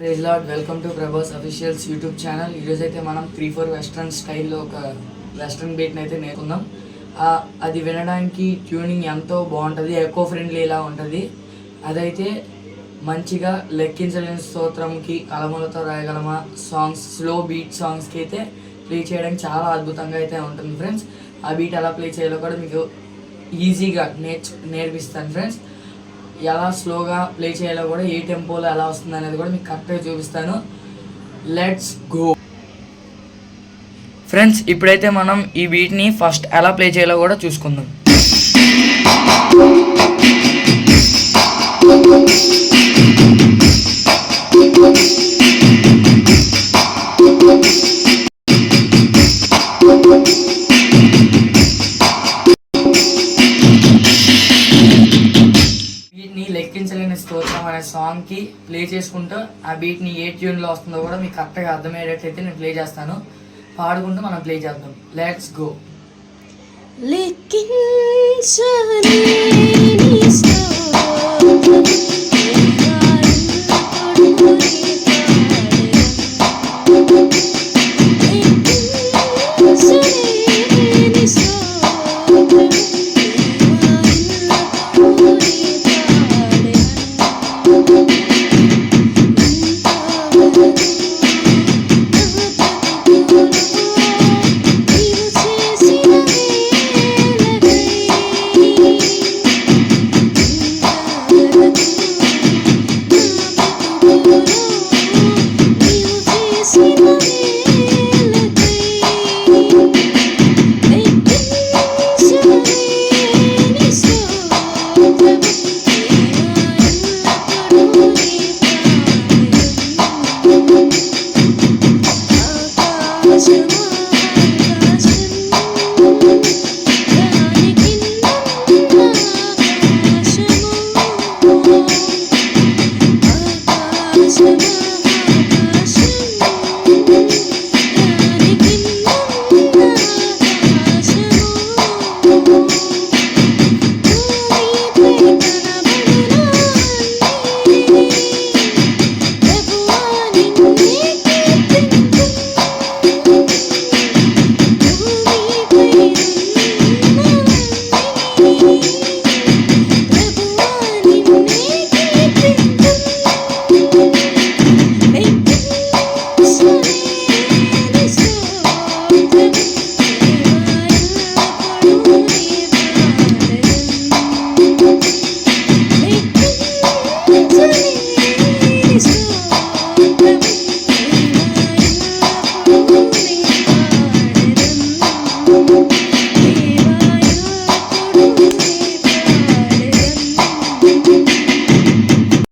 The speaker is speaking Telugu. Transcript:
Praise Lord, welcome to Prabhas officials YouTube channel. ఈరోజు అయితే మనం 3-4 వెస్ట్రన్ స్టైల్లో ఒక వెస్ట్రన్ బీట్ని అయితే నేర్చుకుందాం. అది వినడానికి ట్యూనింగ్ ఎంతో బాగుంటుంది, ఎకో ఫ్రెండ్లీ ఇలా ఉంటుంది. అదైతే మంచిగా లెక్కించలేని స్తోత్రంకి, కలములతో రాయగలమా సాంగ్స్, స్లో బీట్ సాంగ్స్కి అయితే ప్లే చేయడానికి చాలా అద్భుతంగా అయితే ఉంటుంది ఫ్రెండ్స్. ఆ బీట్ ఎలా ప్లే చేయాలో కూడా మీకు ఈజీగా నేర్పిస్తాను ఫ్రెండ్స్. ఎలా స్లోగా ప్లే చేయాలో కూడా, ఏ టెంపోలో ఎలా వస్తుంది అనేది కూడా మీకు కరెక్ట్గా చూపిస్తాను. Let's go friends. ఇప్పుడైతే మనం ఈ బీట్ని ఫస్ట్ ఎలా ప్లే చేయాలో కూడా చూసుకుందాం. లెక్కించలేని స్తోత్రం అనే సాంగ్కి ప్లే చేసుకుంటూ ఆ బీట్ని ఏ ట్యూన్లో వస్తుందో కూడా మీకు కరెక్ట్గా అర్థమయ్యేటట్లయితే నేను ప్లే చేస్తాను. పాడుకుంటూ మనం ప్లే చేద్దాం. Let's go.